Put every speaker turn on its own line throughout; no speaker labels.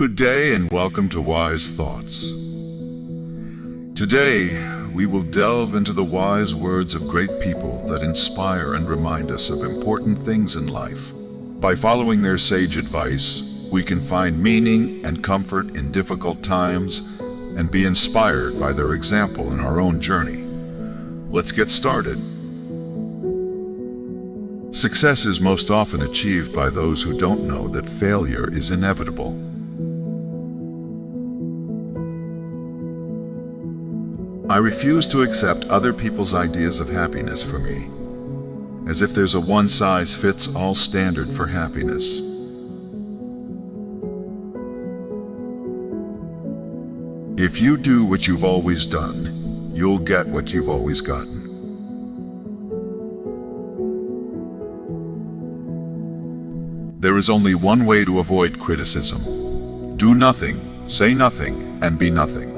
Good day and welcome to Wise Thoughts. Today, we will delve into the wise words of great people that inspire and remind us of important things in life. By following their sage advice, we can find meaning and comfort in difficult times and be inspired by their example in our own journey. Let's get started. Success is most often achieved by those who don't know that failure is inevitable. I refuse to accept other people's ideas of happiness for me, as if there's a one-size-fits-all standard for happiness. If you do what you've always done, you'll get what you've always gotten. There is only one way to avoid criticism. Do nothing, say nothing, and be nothing.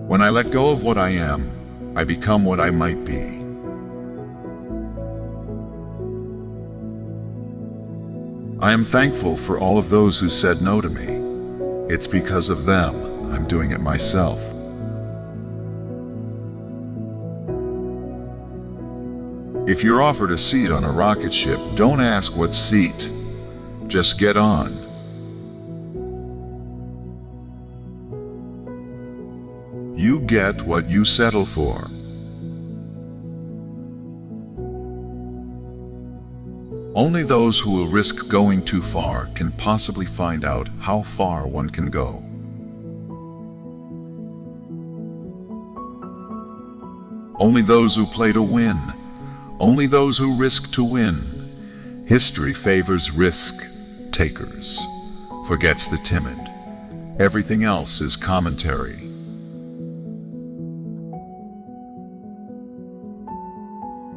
When I let go of what I am, I become what I might be. I am thankful for all of those who said no to me. It's because of them I'm doing it myself. If you're offered a seat on a rocket ship, don't ask what seat. Just get on. You get what you settle for. Only those who will risk going too far can possibly find out how far one can go. Only those who play to win. Only those who risk to win. History favors risk-takers, forgets the timid. Everything else is commentary.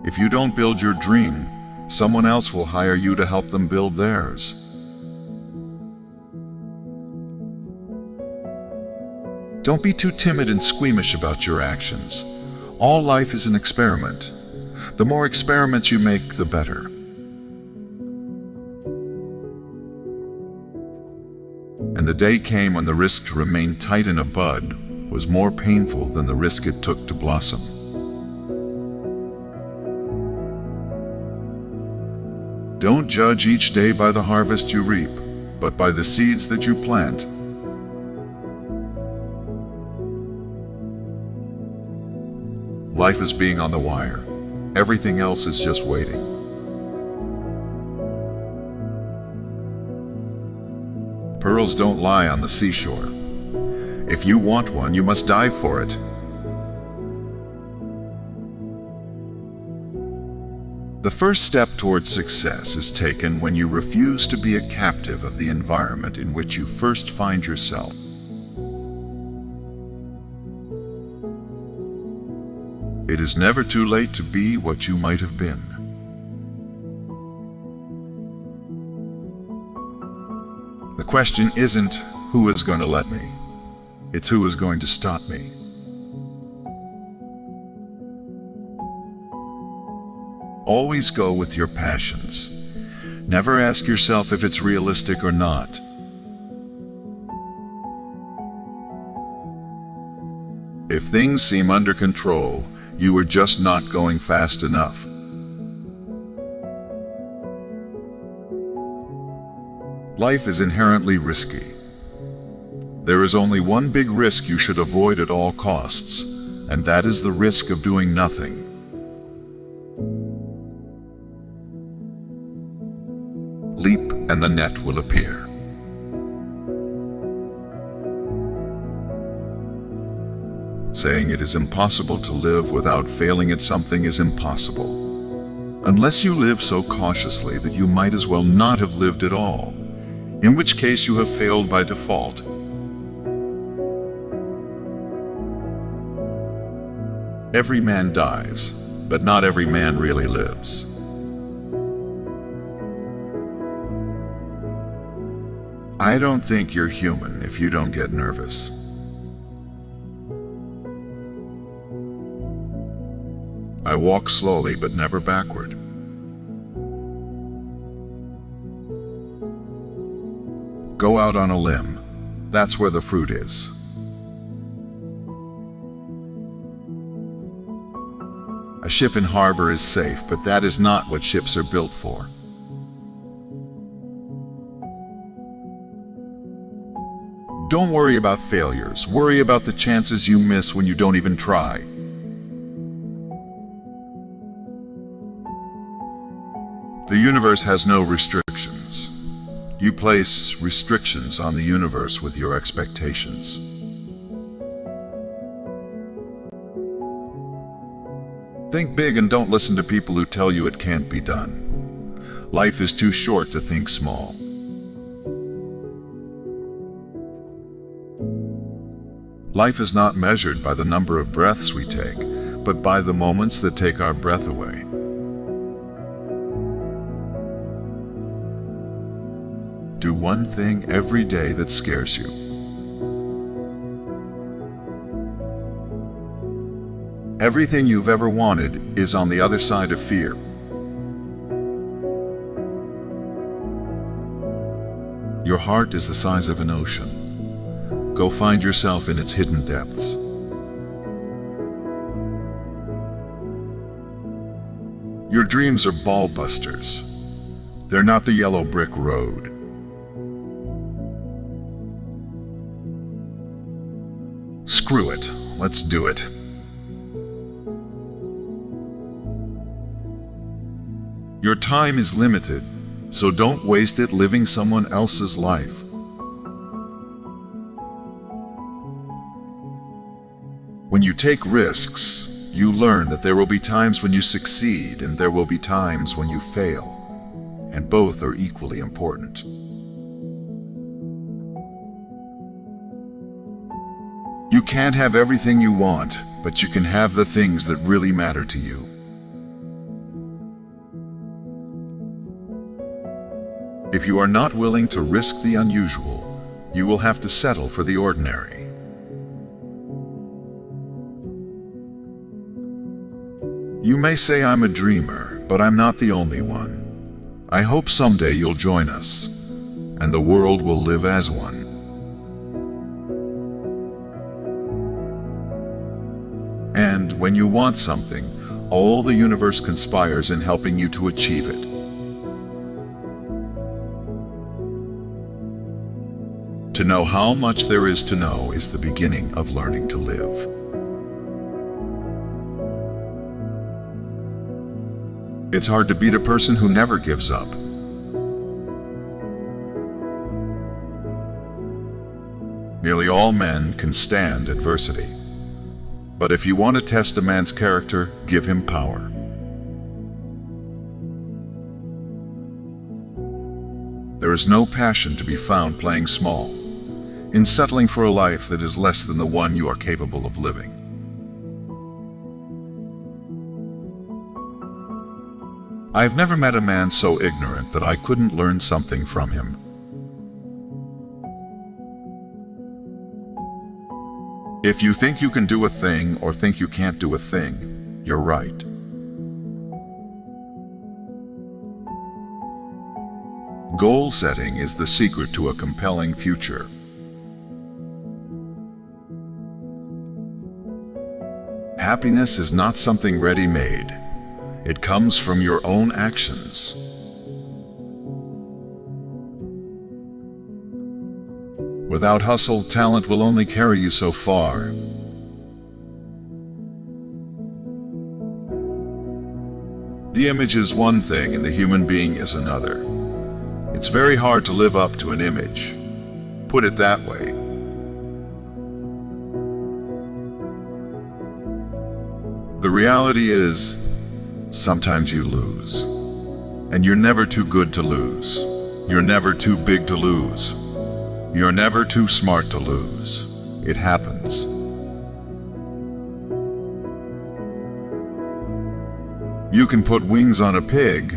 If you don't build your dream, someone else will hire you to help them build theirs. Don't be too timid and squeamish about your actions. All life is an experiment. The more experiments you make, the better. And the day came when the risk to remain tight in a bud was more painful than the risk it took to blossom. Don't judge each day by the harvest you reap, but by the seeds that you plant. Life is being on the wire. Everything else is just waiting. Pearls don't lie on the seashore. If you want one, you must dive for it. The first step towards success is taken when you refuse to be a captive of the environment in which you first find yourself. It is never too late to be what you might have been. The question isn't who is going to let me, it's who is going to stop me. Always go with your passions. Never ask yourself if it's realistic or not. If things seem under control, you are just not going fast enough. Life is inherently risky. There is only one big risk you should avoid at all costs, and that is the risk of doing nothing. Leap and the net will appear. Saying it is impossible to live without failing at something is impossible, unless you live so cautiously that you might as well not have lived at all, in which case you have failed by default. Every man dies, but not every man really lives. I don't think you're human if you don't get nervous. I walk slowly but never backward. Go out on a limb. That's where the fruit is. A ship in harbor is safe, but that is not what ships are built for. Don't worry about failures. Worry about the chances you miss when you don't even try. The universe has no restrictions. You place restrictions on the universe with your expectations. Think big and don't listen to people who tell you it can't be done. Life is too short to think small. Life is not measured by the number of breaths we take, but by the moments that take our breath away. Do one thing every day that scares you. Everything you've ever wanted is on the other side of fear. Your heart is the size of an ocean. Go find yourself in its hidden depths. Your dreams are ball busters. They're not the yellow brick road. Screw it. Let's do it. Your time is limited, so don't waste it living someone else's life. When you take risks, you learn that there will be times when you succeed and there will be times when you fail, and both are equally important. You can't have everything you want, but you can have the things that really matter to you. If you are not willing to risk the unusual, you will have to settle for the ordinary. You may say I'm a dreamer, but I'm not the only one. I hope someday you'll join us, and the world will live as one. And when you want something, all the universe conspires in helping you to achieve it. To know how much there is to know is the beginning of learning to live. It's hard to beat a person who never gives up. Nearly all men can stand adversity. But if you want to test a man's character, give him power. There is no passion to be found playing small, in settling for a life that is less than the one you are capable of living. I've never met a man so ignorant that I couldn't learn something from him. If you think you can do a thing or think you can't do a thing, you're right. Goal setting is the secret to a compelling future. Happiness is not something ready-made. It comes from your own actions. Without hustle, talent will only carry you so far. The image is one thing and the human being is another. It's very hard to live up to an image. Put it that way. The reality is, sometimes you lose. And you're never too good to lose. You're never too big to lose. You're never too smart to lose. It happens. You can put wings on a pig,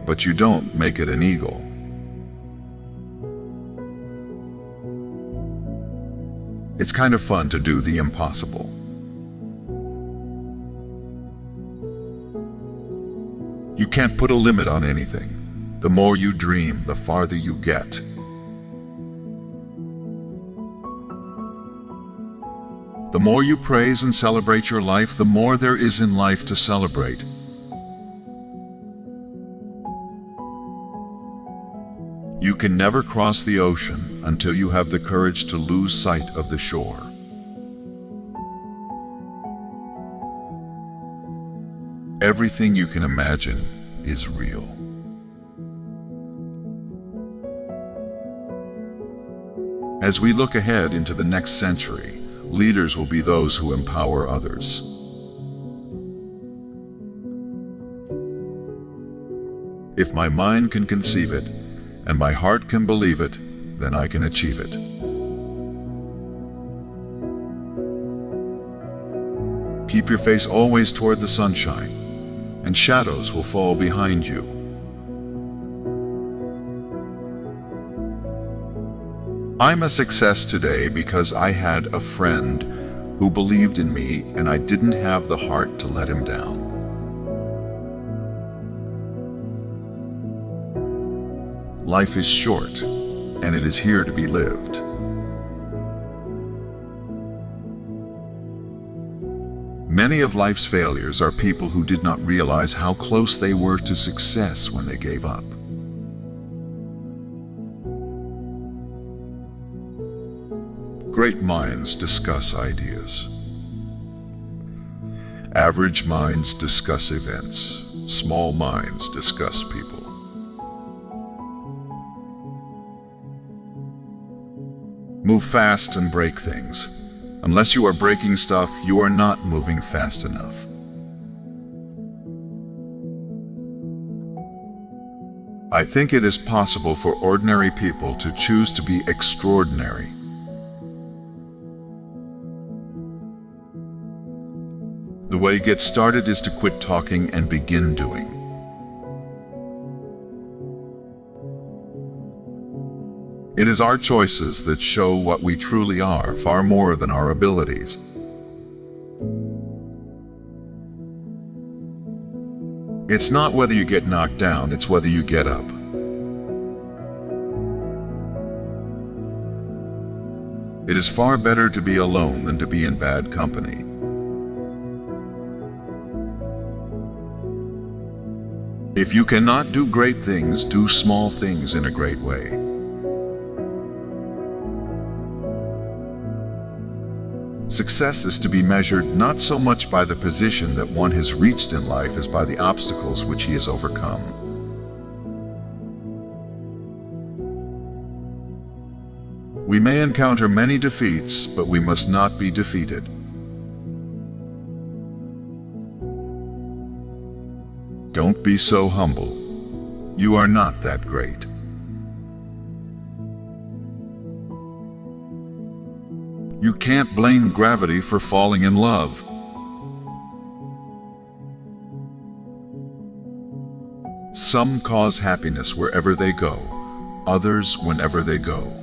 but you don't make it an eagle. It's kind of fun to do the impossible. You can't put a limit on anything. The more you dream, the farther you get. The more you praise and celebrate your life, the more there is in life to celebrate. You can never cross the ocean until you have the courage to lose sight of the shore. Everything you can imagine is real. As we look ahead into the next century, leaders will be those who empower others. If my mind can conceive it, and my heart can believe it, then I can achieve it. Keep your face always toward the sunshine, and shadows will fall behind you. I'm a success today because I had a friend who believed in me, and I didn't have the heart to let him down. Life is short, and it is here to be lived. Many of life's failures are people who did not realize how close they were to success when they gave up. Great minds discuss ideas. Average minds discuss events. Small minds discuss people. Move fast and break things. Unless you are breaking stuff, you are not moving fast enough. I think it is possible for ordinary people to choose to be extraordinary. The way to get started is to quit talking and begin doing. It is our choices that show what we truly are, far more than our abilities. It's not whether you get knocked down, it's whether you get up. It is far better to be alone than to be in bad company. If you cannot do great things, do small things in a great way. Success is to be measured not so much by the position that one has reached in life as by the obstacles which he has overcome. We may encounter many defeats, but we must not be defeated. Don't be so humble. You are not that great. You can't blame gravity for falling in love. Some cause happiness wherever they go, others whenever they go.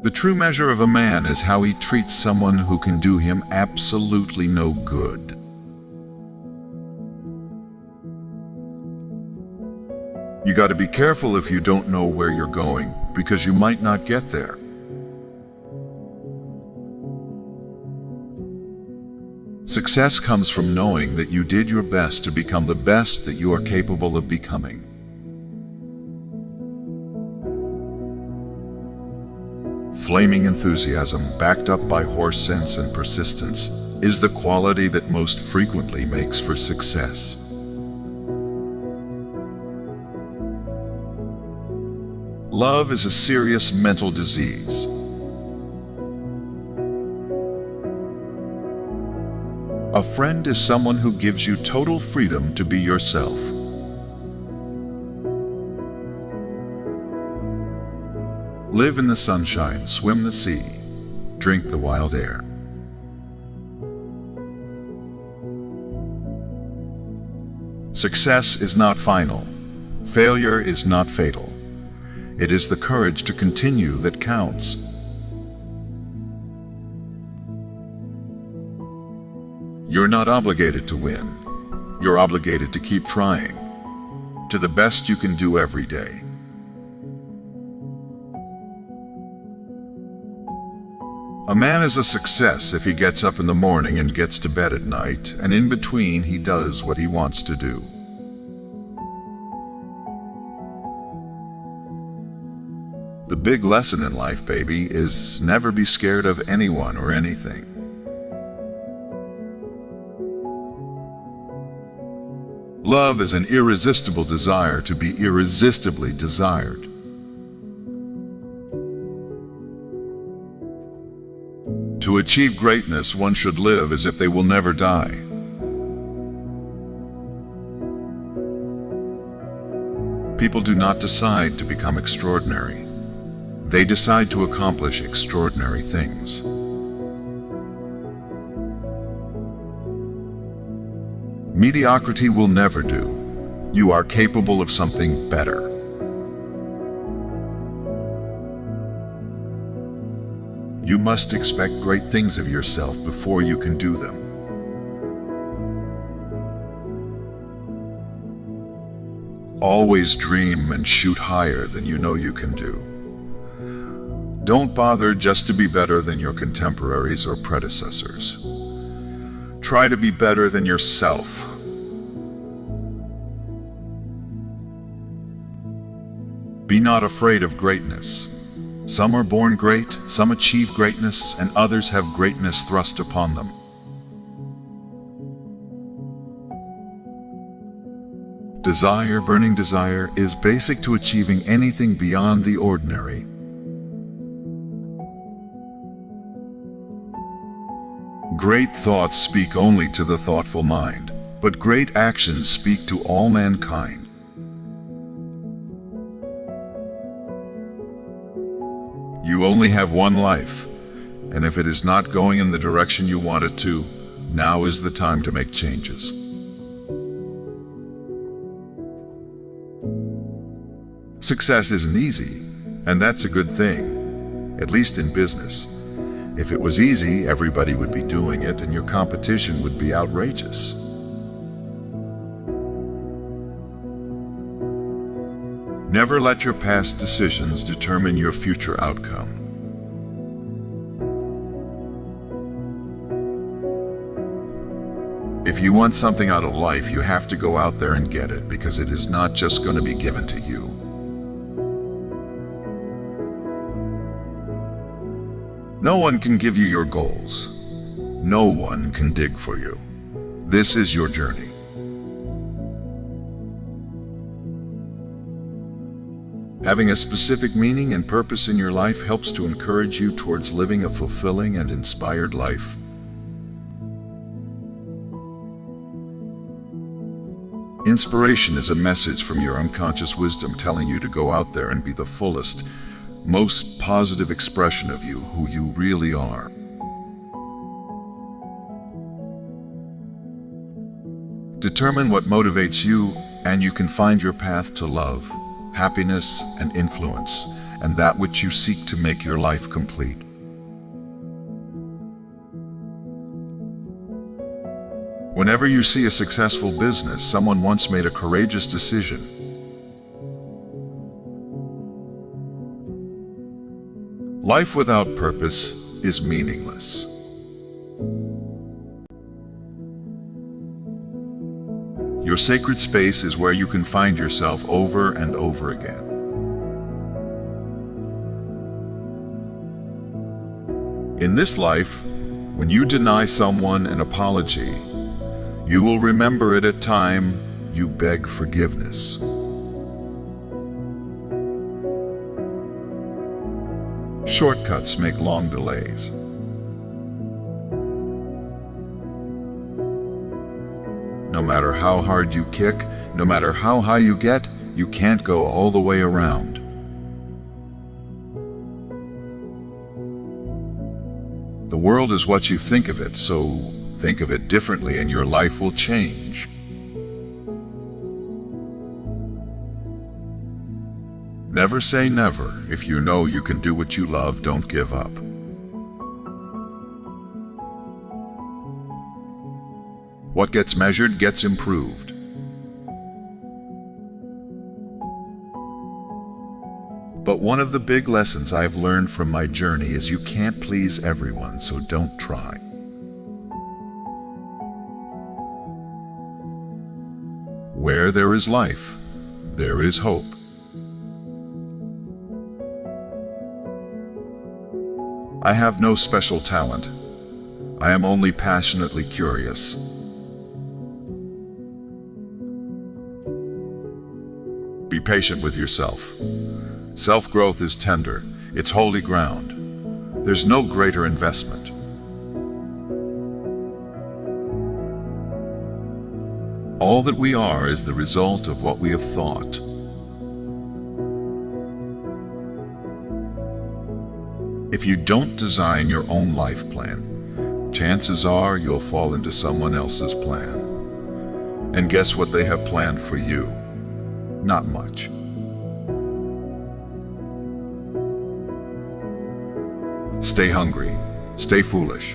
The true measure of a man is how he treats someone who can do him absolutely no good. You got to be careful if you don't know where you're going, because you might not get there. Success comes from knowing that you did your best to become the best that you are capable of becoming. Flaming enthusiasm, backed up by horse sense and persistence, is the quality that most frequently makes for success. Love is a serious mental disease. A friend is someone who gives you total freedom to be yourself. Live in the sunshine, swim the sea, drink the wild air. Success is not final. Failure is not fatal. It is the courage to continue that counts. You're not obligated to win. You're obligated to keep trying, to the best you can do every day. A man is a success if he gets up in the morning and gets to bed at night, and in between he does what he wants to do. The big lesson in life, baby, is never be scared of anyone or anything. Love is an irresistible desire to be irresistibly desired. To achieve greatness, one should live as if they will never die. People do not decide to become extraordinary. They decide to accomplish extraordinary things. Mediocrity will never do. You are capable of something better. You must expect great things of yourself before you can do them. Always dream and shoot higher than you know you can do. Don't bother just to be better than your contemporaries or predecessors. Try to be better than yourself. Be not afraid of greatness. Some are born great, some achieve greatness, and others have greatness thrust upon them. Desire, burning desire, is basic to achieving anything beyond the ordinary. Great thoughts speak only to the thoughtful mind, but great actions speak to all mankind. You only have one life, and if it is not going in the direction you want it to, now is the time to make changes. Success isn't easy, and that's a good thing, at least in business. If it was easy, everybody would be doing it, and your competition would be outrageous. Never let your past decisions determine your future outcome. If you want something out of life, you have to go out there and get it, because it is not just going to be given to you. No one can give you your goals. No one can dig for you. This is your journey. Having a specific meaning and purpose in your life helps to encourage you towards living a fulfilling and inspired life. Inspiration is a message from your unconscious wisdom telling you to go out there and be the fullest, most positive expression of you, who you really are. Determine what motivates you, and you can find your path to love, happiness, and influence, and that which you seek to make your life complete. Whenever you see a successful business, someone once made a courageous decision. Life without purpose is meaningless. Your sacred space is where you can find yourself over and over again. In this life, when you deny someone an apology, you will remember it at time you beg forgiveness. Shortcuts make long delays. No matter how hard you kick, no matter how high you get, you can't go all the way around. The world is what you think of it, so think of it differently and your life will change. Never say never. If you know you can do what you love, don't give up. What gets measured gets improved. But one of the big lessons I've learned from my journey is you can't please everyone, so don't try. Where there is life, there is hope. I have no special talent. I am only passionately curious. Be patient with yourself. Self-growth is tender. It's holy ground. There's no greater investment. All that we are is the result of what we have thought. If you don't design your own life plan, chances are you'll fall into someone else's plan. And guess what they have planned for you? Not much. Stay hungry. Stay foolish.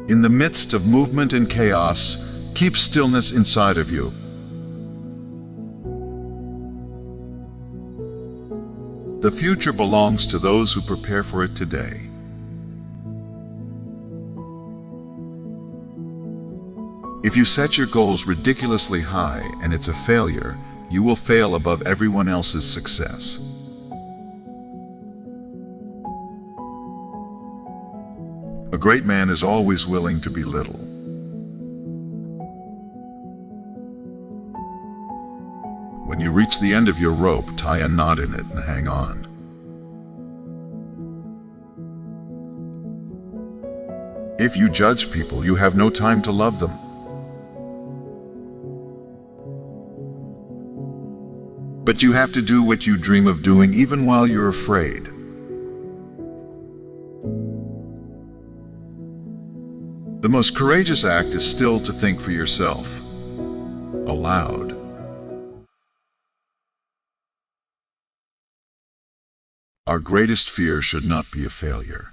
In the midst of movement and chaos, keep stillness inside of you. The future belongs to those who prepare for it today. If you set your goals ridiculously high and it's a failure, you will fail above everyone else's success. A great man is always willing to be little. When you reach the end of your rope, tie a knot in it and hang on. If you judge people, you have no time to love them. But you have to do what you dream of doing even while you're afraid. The most courageous act is still to think for yourself, aloud. Our greatest fear should not be of failure,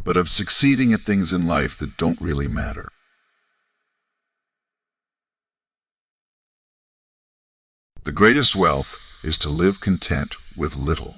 but of succeeding at things in life that don't really matter. The greatest wealth is to live content with little.